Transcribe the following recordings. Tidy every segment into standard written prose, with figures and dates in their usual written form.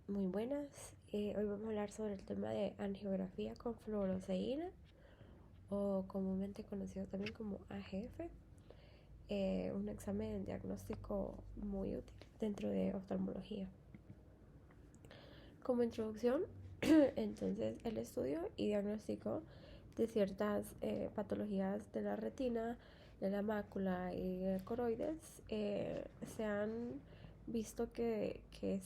Muy buenas. Hoy vamos a hablar sobre el tema de angiografía con fluoroceína o comúnmente conocido también como AGF. Un examen diagnóstico muy útil dentro de oftalmología. Como introducción, entonces el estudio y diagnóstico de ciertas patologías de la retina, de la mácula y de coroides se han visto que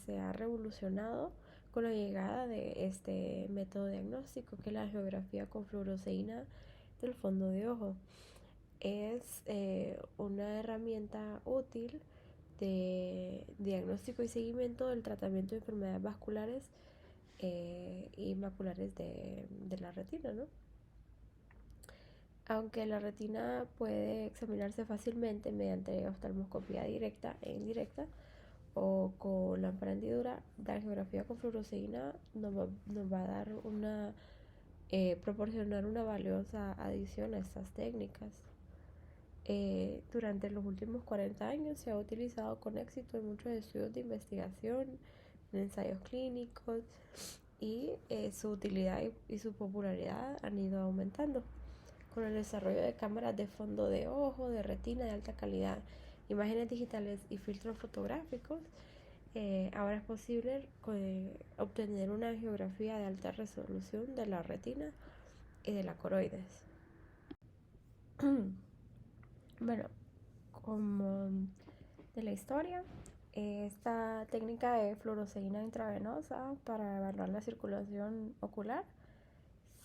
se ha revolucionado con la llegada de este método diagnóstico, que es la geografía con fluoroceína del fondo de ojo. Es una herramienta útil de diagnóstico y seguimiento del tratamiento de enfermedades vasculares y maculares de la retina, ¿no? Aunque la retina puede examinarse fácilmente mediante oftalmoscopía directa e indirecta o con lámpara hendidura, la angiografía con fluoroceína nos va a dar proporcionar una valiosa adición a estas técnicas. Durante los últimos 40 años se ha utilizado con éxito en muchos estudios de investigación, en ensayos clínicos y su utilidad y su popularidad han ido aumentando con el desarrollo de cámaras de fondo de ojo, de retina de alta calidad, imágenes digitales y filtros fotográficos. Ahora es posible obtener una geografía de alta resolución de la retina y de la coroides. Bueno, como de la historia, esta técnica de fluoroceína intravenosa para evaluar la circulación ocular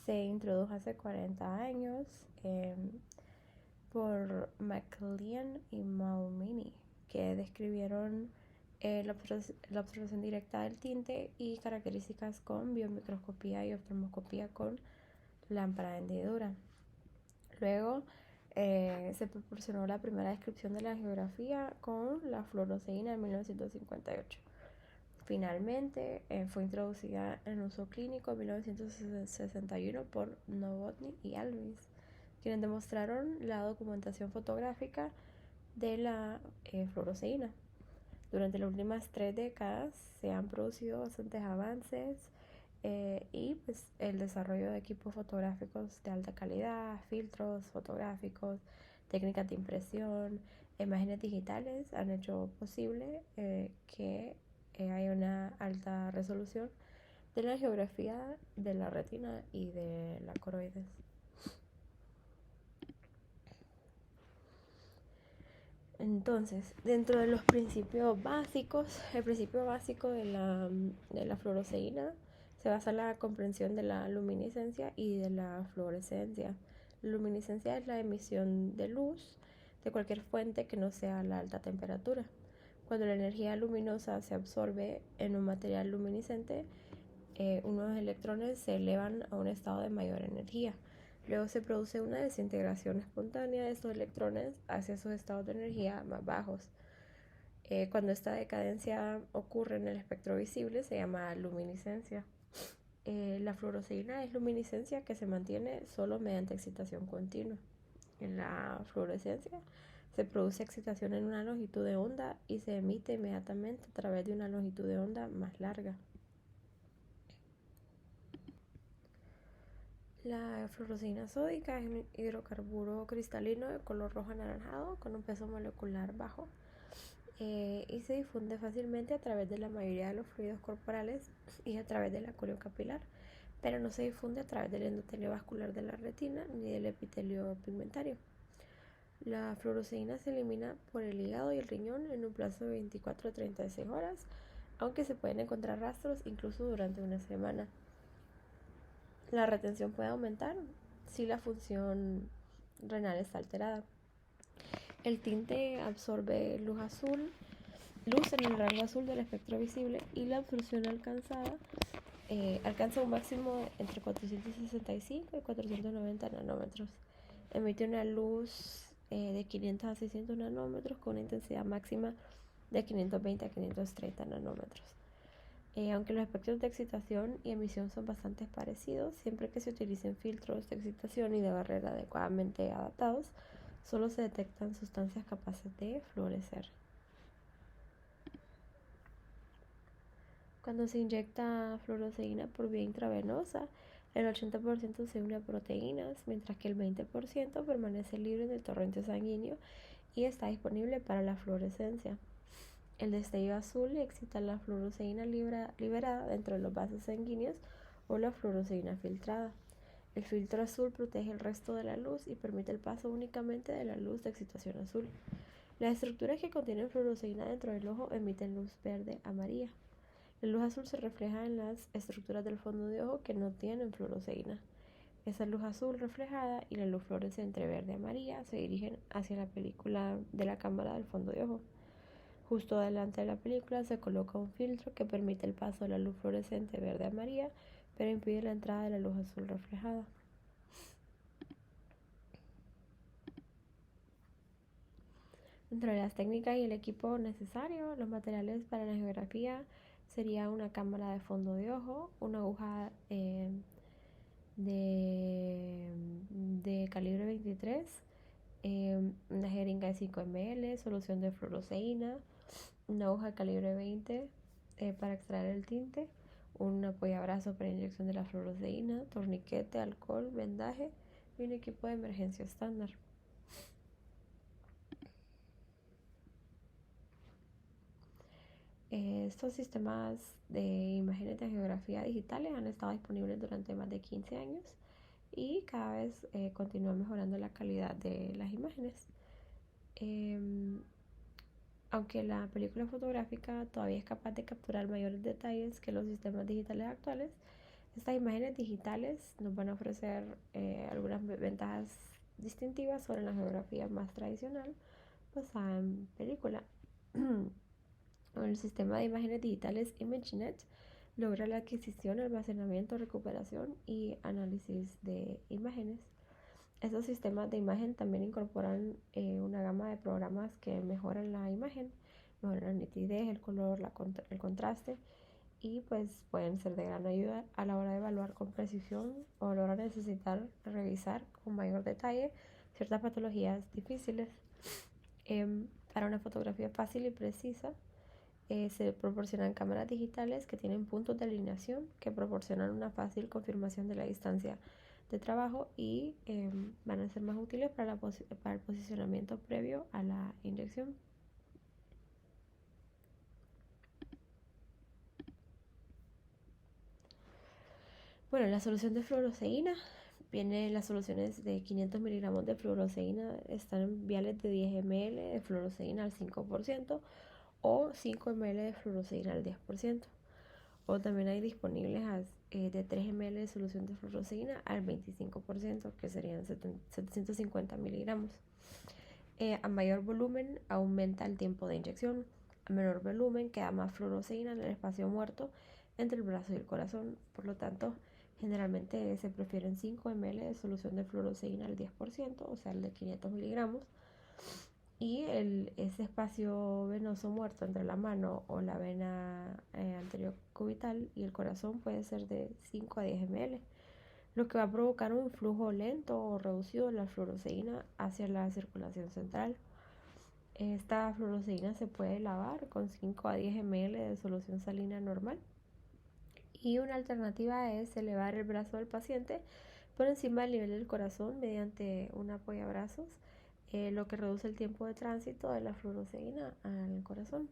se introdujo hace 40 años por McLean y Maumini, que describieron la observación directa del tinte y características con biomicroscopía y oftalmoscopía con lámpara de hendidura. Luego se proporcionó la primera descripción de la geografía con la fluoroceína en 1958. Finalmente fue introducida en uso clínico en 1961 por Novotny y Alvis, quienes demostraron la documentación fotográfica de la fluoroceína. Durante las últimas 3 décadas se han producido bastantes avances y pues el desarrollo de equipos fotográficos de alta calidad, filtros fotográficos, técnicas de impresión, imágenes digitales han hecho posible que haya una alta resolución de la geografía de la retina y de la coroides. Entonces, dentro de los principios básicos, el principio básico de la fluoroceína se basa en la comprensión de la luminiscencia y de la fluorescencia. La luminiscencia es la emisión de luz de cualquier fuente que no sea la alta temperatura. Cuando la energía luminosa se absorbe en un material luminiscente, unos electrones se elevan a un estado de mayor energía. Luego se produce una desintegración espontánea de estos electrones hacia sus estados de energía más bajos. Cuando esta decadencia ocurre en el espectro visible se llama luminiscencia. La fluoroceína es luminiscencia que se mantiene solo mediante excitación continua. En la fluorescencia se produce excitación en una longitud de onda y se emite inmediatamente a través de una longitud de onda más larga. La fluoroceína sódica es un hidrocarburo cristalino de color rojo anaranjado con un peso molecular bajo y se difunde fácilmente a través de la mayoría de los fluidos corporales y a través del acurio capilar, pero no se difunde a través del endotelio vascular de la retina ni del epitelio pigmentario. La fluoroceína se elimina por el hígado y el riñón en un plazo de 24 a 36 horas, aunque se pueden encontrar rastros incluso durante una semana. La retención puede aumentar si la función renal está alterada. El tinte absorbe luz en el rango azul del espectro visible y la absorción alcanza un máximo entre 465 y 490 nanómetros. Emite una luz de 500 a 600 nanómetros con una intensidad máxima de 520 a 530 nanómetros. Aunque los espectros de excitación y emisión son bastante parecidos, siempre que se utilicen filtros de excitación y de barrera adecuadamente adaptados, solo se detectan sustancias capaces de fluorescer. Cuando se inyecta fluoroceína por vía intravenosa, el 80% se une a proteínas, mientras que el 20% permanece libre en el torrente sanguíneo y está disponible para la fluorescencia. El destello azul excita la fluoroceína liberada dentro de los vasos sanguíneos o la fluoroceína filtrada. El filtro azul protege el resto de la luz y permite el paso únicamente de la luz de excitación azul. Las estructuras que contienen fluoroceína dentro del ojo emiten luz verde amarilla. La luz azul se refleja en las estructuras del fondo de ojo que no tienen fluoroceína. Esa luz azul reflejada y la luz fluorescente verde amarilla se dirigen hacia la película de la cámara del fondo de ojo. Justo delante de la película se coloca un filtro que permite el paso de la luz fluorescente verde amarilla, pero impide la entrada de la luz azul reflejada. Dentro de las técnicas y el equipo necesario, los materiales para la angiografía sería una cámara de fondo de ojo, una aguja de calibre 23, una jeringa de 5 ml, solución de fluoroceína, una aguja de calibre 20 para extraer el tinte, un apoyabrazo para inyección de la fluoroceína, torniquete, alcohol, vendaje y un equipo de emergencia estándar. Estos sistemas de imágenes de angiografía digitales han estado disponibles durante más de 15 años y cada vez continúan mejorando la calidad de las imágenes. Aunque la película fotográfica todavía es capaz de capturar mayores detalles que los sistemas digitales actuales, estas imágenes digitales nos van a ofrecer algunas ventajas distintivas sobre la angiografía más tradicional basada en película. El sistema de imágenes digitales ImageNet logra la adquisición, almacenamiento, recuperación y análisis de imágenes. Estos sistemas de imagen también incorporan una gama de programas que mejoran la imagen, mejoran la nitidez, el color, el contraste y pues pueden ser de gran ayuda a la hora de evaluar con precisión o a la hora de necesitar revisar con mayor detalle ciertas patologías difíciles. Para una fotografía fácil y precisa, se proporcionan cámaras digitales que tienen puntos de alineación que proporcionan una fácil confirmación de la distancia de trabajo y van a ser más útiles para el posicionamiento previo a la inyección. Bueno, la solución de fluoroceína viene las soluciones de 500 miligramos de fluoroceína, están en viales de 10 ml de fluoroceína al 5% o 5 ml de fluoroceína al 10%. O también hay disponibles de 3 ml de solución de fluoroceína al 25%, que serían 750 miligramos. A mayor volumen aumenta el tiempo de inyección. A menor volumen queda más fluoroceína en el espacio muerto entre el brazo y el corazón. Por lo tanto, generalmente se prefieren 5 ml de solución de fluoroceína al 10%, o sea, el de 500 miligramos. Y ese espacio venoso muerto entre la mano o la vena anterior cubital y el corazón puede ser de 5 a 10 ml, lo que va a provocar un flujo lento o reducido de la fluoroceína hacia la circulación central. Esta fluoroceína se puede lavar con 5 a 10 ml de solución salina normal. Y una alternativa es elevar el brazo del paciente por encima del nivel del corazón mediante un apoyabrazos, lo que reduce el tiempo de tránsito de la fluoroceína al corazón.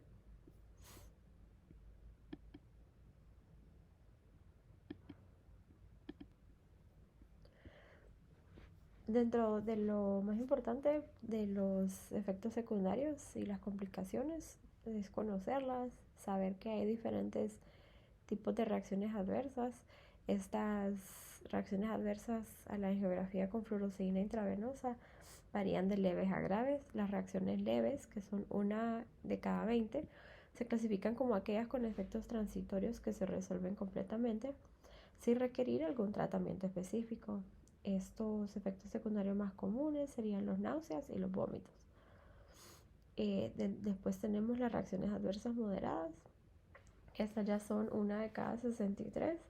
Dentro de lo más importante de los efectos secundarios y las complicaciones es conocerlas, saber que hay diferentes tipos de reacciones adversas. Estas reacciones adversas a la angiografía con fluoroceína intravenosa varían de leves a graves. Las reacciones leves, que son 1 de cada 20, se clasifican como aquellas con efectos transitorios que se resuelven completamente sin requerir algún tratamiento específico. Estos efectos secundarios más comunes serían los náuseas y los vómitos. Después tenemos las reacciones adversas moderadas. Estas ya son 1 de cada 63.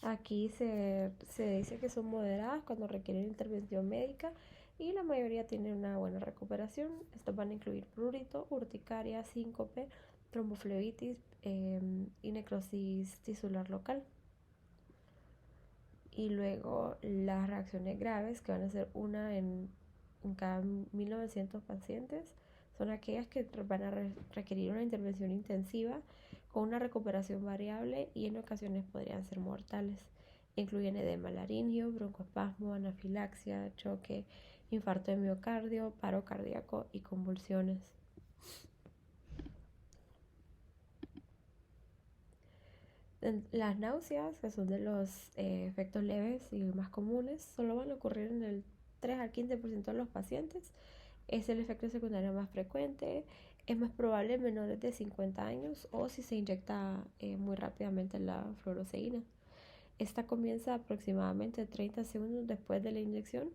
Aquí se dice que son moderadas cuando requieren intervención médica y la mayoría tienen una buena recuperación. Estos van a incluir prurito, urticaria, síncope, tromboflebitis, y necrosis tisular local. Y luego las reacciones graves, que van a ser una en cada 1900 pacientes, son aquellas que van a requerir una intervención intensiva con una recuperación variable y en ocasiones podrían ser mortales. Incluyen edema laringio, broncoespasmo, anafilaxia, choque, infarto de miocardio, paro cardíaco y convulsiones. Las náuseas, que son de los efectos leves y más comunes, solo van a ocurrir en el 3 al 15% de los pacientes. Es el efecto secundario más frecuente. Es más probable en menores de 50 años o si se inyecta muy rápidamente la fluoroceína. Esta comienza aproximadamente 30 segundos después de la inyección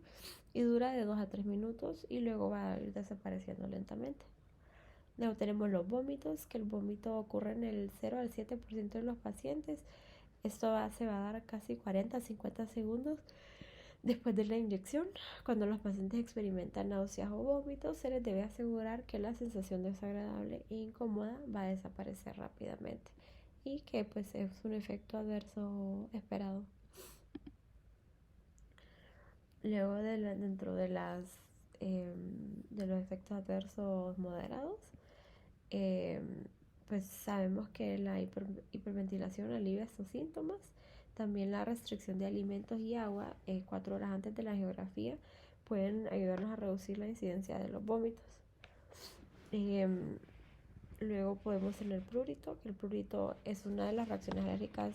y dura de 2 a 3 minutos y luego va a ir desapareciendo lentamente. Luego tenemos los vómitos, que el vómito ocurre en el 0 al 7% de los pacientes. Esto se va a dar casi 40 a 50 segundos después de la inyección. Cuando los pacientes experimentan náuseas o vómitos, se les debe asegurar que la sensación desagradable e incómoda va a desaparecer rápidamente y que pues es un efecto adverso esperado. Luego dentro de los efectos adversos moderados, pues sabemos que la hiperventilación alivia estos síntomas. También la restricción de alimentos y agua 4 horas antes de la angiografía pueden ayudarnos a reducir la incidencia de los vómitos. Luego podemos tener prurito, que el prurito es una de las reacciones alérgicas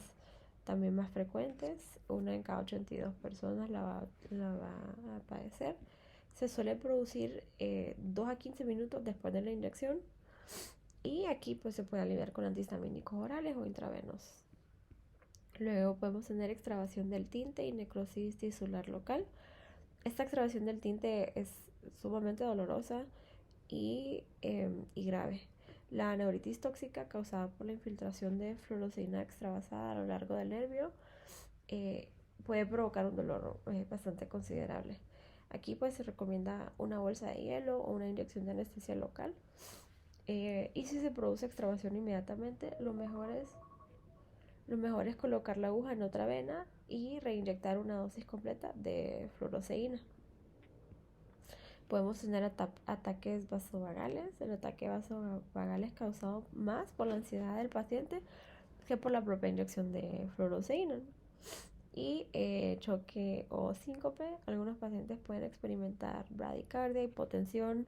también más frecuentes. Una en cada 82 personas la va a padecer. Se suele producir 2 a 15 minutos después de la inyección. Y aquí pues se puede aliviar con antihistamínicos orales o intravenosos. Luego podemos tener extravasación del tinte y necrosis tisular local. Esta extravasación del tinte es sumamente dolorosa y grave. La neuritis tóxica causada por la infiltración de fluoroceína extravasada a lo largo del nervio puede provocar un dolor bastante considerable. Aquí pues se recomienda una bolsa de hielo o una inyección de anestesia local. Y si se produce extravasación inmediatamente, lo mejor es colocar la aguja en otra vena y reinyectar una dosis completa de fluoroceína. Podemos tener ataques vasovagales. El ataque vasovagal es causado más por la ansiedad del paciente que por la propia inyección de fluoroceína. Y choque o síncope. Algunos pacientes pueden experimentar bradicardia, hipotensión,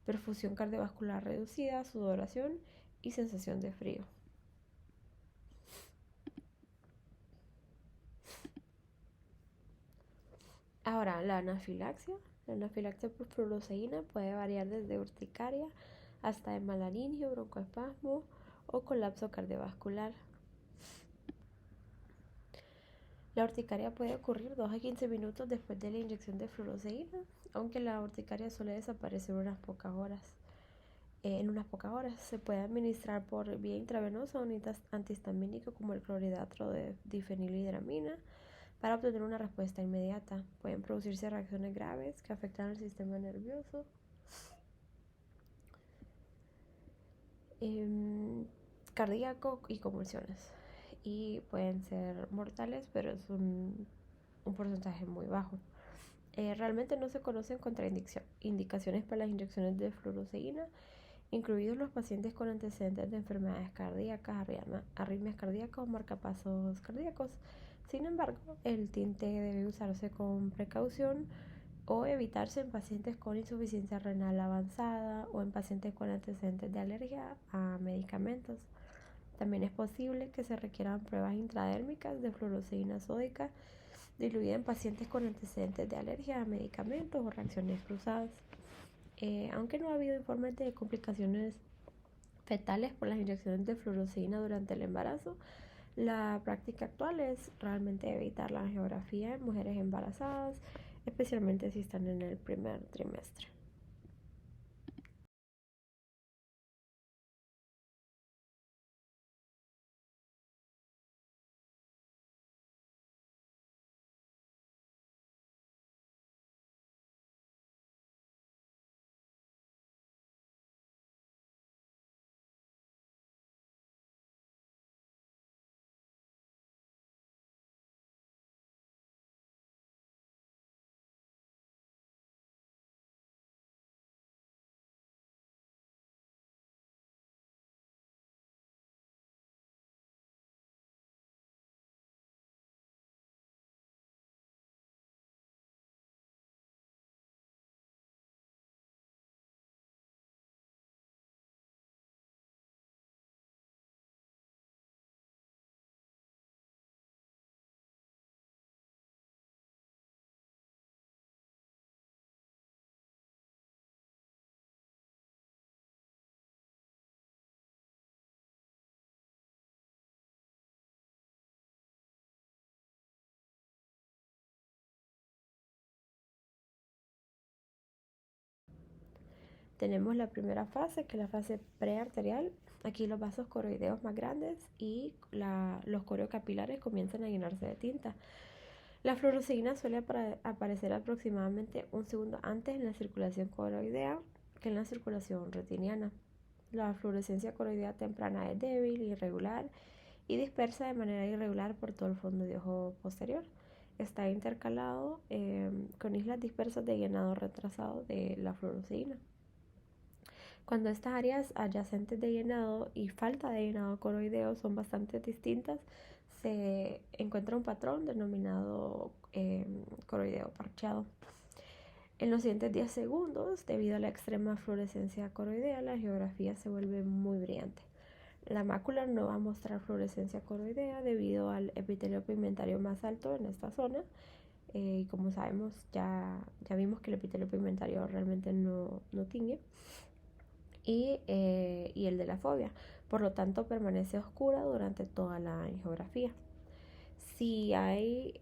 perfusión cardiovascular reducida, sudoración y sensación de frío. Ahora, la anafilaxia. La anafilaxia por fluoroceína puede variar desde urticaria hasta hemalaringio, broncoespasmo o colapso cardiovascular. La urticaria puede ocurrir 2 a 15 minutos después de la inyección de fluoroceína, aunque la urticaria suele desaparecer en unas pocas horas. Se puede administrar por vía intravenosa un antihistamínico como el clorhidrato de difenilhidramina para obtener una respuesta inmediata. Pueden producirse reacciones graves que afectan al sistema nervioso. Cardíaco y convulsiones. Y pueden ser mortales, pero es un porcentaje muy bajo. Realmente no se conocen contraindicaciones para las inyecciones de fluoroceína, incluidos los pacientes con antecedentes de enfermedades cardíacas, arritmias cardíacas o marcapasos cardíacos. Sin embargo, el tinte debe usarse con precaución o evitarse en pacientes con insuficiencia renal avanzada o en pacientes con antecedentes de alergia a medicamentos. También es posible que se requieran pruebas intradérmicas de fluoroceína sódica diluida en pacientes con antecedentes de alergia a medicamentos o reacciones cruzadas. Aunque no ha habido informes de complicaciones fetales por las inyecciones de fluoroceína durante el embarazo, la práctica actual es realmente evitar la angiografía en mujeres embarazadas, especialmente si están en el primer trimestre. tenemos la primera fase, que es la fase prearterial. Aquí los vasos coroideos más grandes y los coriocapilares comienzan a llenarse de tinta. La fluoresceína suele aparecer aproximadamente un segundo antes en la circulación coroidea que en la circulación retiniana. La fluorescencia coroidea temprana es débil, irregular y dispersa de manera irregular por todo el fondo de ojo posterior. Está intercalado con islas dispersas de llenado retrasado de la fluoresceína. Cuando estas áreas adyacentes de llenado y falta de llenado coroideo son bastante distintas, se encuentra un patrón denominado coroideo parcheado. En los siguientes 10 segundos, debido a la extrema fluorescencia coroidea, la geografía se vuelve muy brillante. La mácula no va a mostrar fluorescencia coroidea debido al epitelio pigmentario más alto en esta zona. Y como sabemos, ya vimos que el epitelio pigmentario realmente no tiñe. Y el de la fovea. Por lo tanto, permanece oscura durante toda la angiografía. Si hay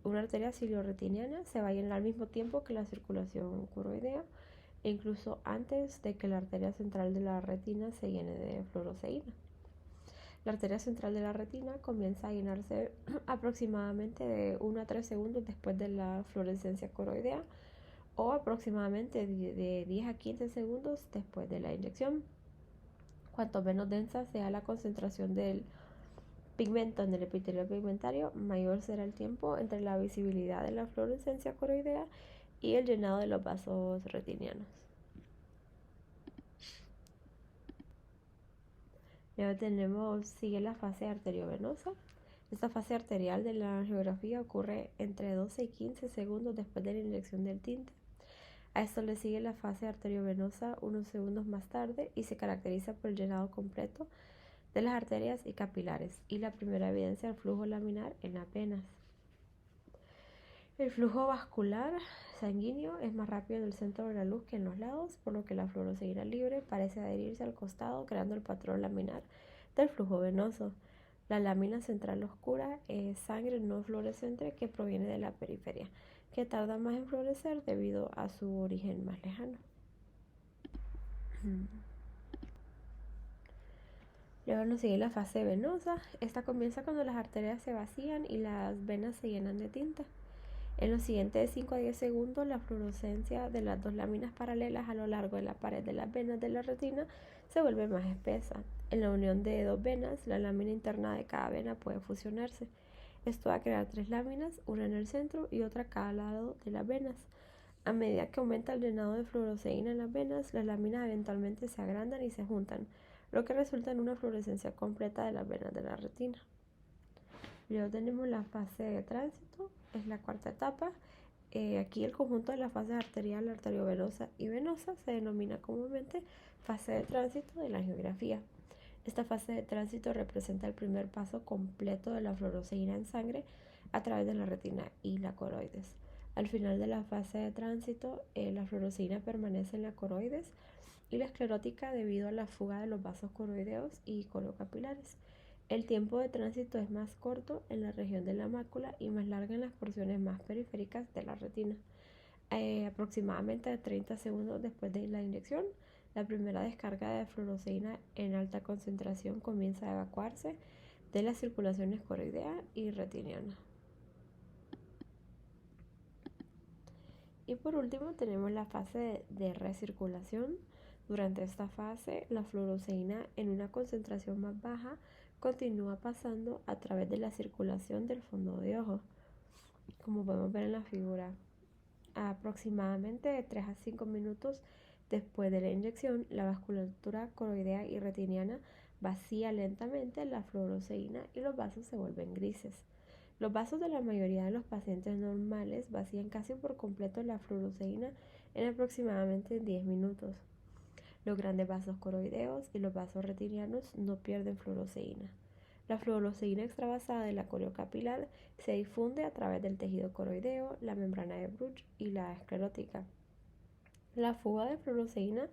una arteria ciliorretiniana, se va a llenar al mismo tiempo que la circulación coroidea, e incluso antes de que la arteria central de la retina se llene de fluoresceína. La arteria central de la retina comienza a llenarse aproximadamente de 1 a 3 segundos después de la fluorescencia coroidea, o aproximadamente de 10 a 15 segundos después de la inyección. Cuanto menos densa sea la concentración del pigmento en el epitelio pigmentario, mayor será el tiempo entre la visibilidad de la fluorescencia coroidea y el llenado de los vasos retinianos. Luego sigue la fase arteriovenosa. Esta fase arterial de la angiografía ocurre entre 12 y 15 segundos después de la inyección del tinte. A esto le sigue la fase arteriovenosa unos segundos más tarde y se caracteriza por el llenado completo de las arterias y capilares y la primera evidencia del flujo laminar en las venas. El flujo vascular sanguíneo es más rápido en el centro de la luz que en los lados, por lo que la fluoresceína libre parece adherirse al costado, creando el patrón laminar del flujo venoso. La lámina central oscura es sangre no fluorescente que proviene de la periferia, que tarda más en florecer debido a su origen más lejano. Luego nos sigue la fase venosa. Esta comienza cuando las arterias se vacían y las venas se llenan de tinta. En los siguientes 5 a 10 segundos, la fluorescencia de las dos láminas paralelas a lo largo de la pared de las venas de la retina se vuelve más espesa. En la unión de dos venas, la lámina interna de cada vena puede fusionarse. Esto va a crear 3 láminas, una en el centro y otra a cada lado de las venas. A medida que aumenta el llenado de fluoresceína en las venas, las láminas eventualmente se agrandan y se juntan, lo que resulta en una fluorescencia completa de las venas de la retina. Luego tenemos la fase de tránsito, es la cuarta etapa. Aquí el conjunto de las fases arterial, arteriovenosa y venosa se denomina comúnmente fase de tránsito de la angiografía. Esta fase de tránsito representa el primer paso completo de la fluoresceína en sangre a través de la retina y la coroides. Al final de la fase de tránsito, la fluoresceína permanece en la coroides y la esclerótica debido a la fuga de los vasos coroideos y coriocapilares. El tiempo de tránsito es más corto en la región de la mácula y más largo en las porciones más periféricas de la retina. Aproximadamente 30 segundos después de la inyección, la primera descarga de fluoresceína en alta concentración comienza a evacuarse de las circulaciones coroidea y retiniana. Y por último tenemos la fase de recirculación. Durante esta fase, la fluoresceína en una concentración más baja continúa pasando a través de la circulación del fondo de ojo. Como podemos ver en la figura, aproximadamente de 3 a 5 minutos después de la inyección, la vasculatura coroidea y retiniana vacía lentamente la fluoresceína y los vasos se vuelven grises. Los vasos de la mayoría de los pacientes normales vacían casi por completo la fluoresceína en aproximadamente 10 minutos. Los grandes vasos coroideos y los vasos retinianos no pierden fluoresceína. La fluoresceína extravasada de la coriocapilar se difunde a través del tejido coroideo, la membrana de Bruch y la esclerótica. La fuga de fluoresceína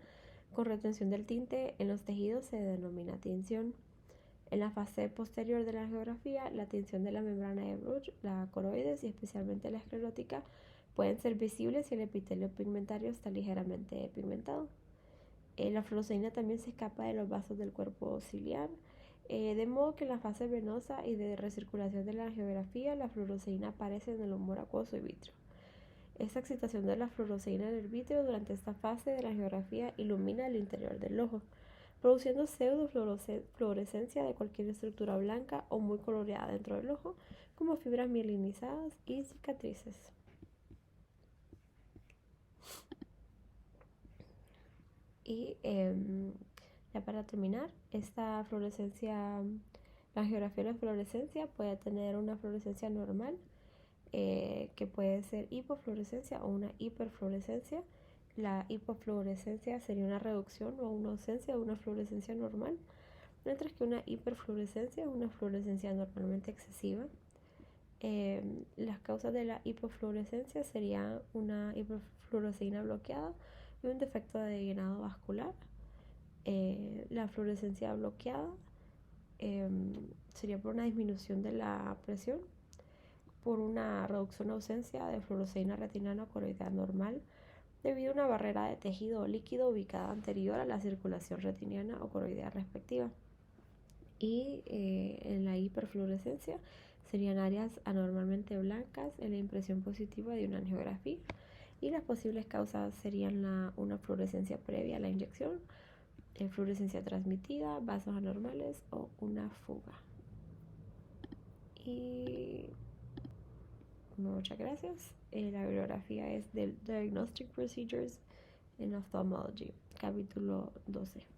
con retención del tinte en los tejidos se denomina tinción. En la fase posterior de la angiografía, la tinción de la membrana de Bruch, la coroides y especialmente la esclerótica Pueden ser visibles si el epitelio pigmentario está ligeramente pigmentado. La fluoresceína también se escapa de los vasos del cuerpo ciliar, de modo que en la fase venosa y de recirculación de la angiografía, la fluoresceína aparece en el humor acuoso y vítreo. Esta excitación de la fluoresceína en el vítreo durante esta fase de la angiografía ilumina el interior del ojo, produciendo pseudofluorescencia de cualquier estructura blanca o muy coloreada dentro del ojo, como fibras mielinizadas y cicatrices. Y ya para terminar, esta fluorescencia, la angiografía de la fluorescencia puede tener una fluorescencia normal, que puede ser hipofluorescencia o una hiperfluorescencia. La hipofluorescencia sería una reducción o una ausencia de una fluorescencia normal, mientras que una hiperfluorescencia es una fluorescencia normalmente excesiva. Las causas de la hipofluorescencia serían una hiperfluoresceína bloqueada y un defecto de llenado vascular. La fluorescencia bloqueada sería por una disminución de la presión, por una reducción o ausencia de fluoresceína retinana coroidea normal debido a una barrera de tejido líquido ubicada anterior a la circulación retiniana o coroidea respectiva. Y en la hiperfluorescencia serían áreas anormalmente blancas en la impresión positiva de una angiografía, y las posibles causas serían una fluorescencia previa a la inyección, fluorescencia transmitida, vasos anormales o una fuga. Y muchas gracias. La bibliografía es del Diagnostic Procedures in Ophthalmology, capítulo 12.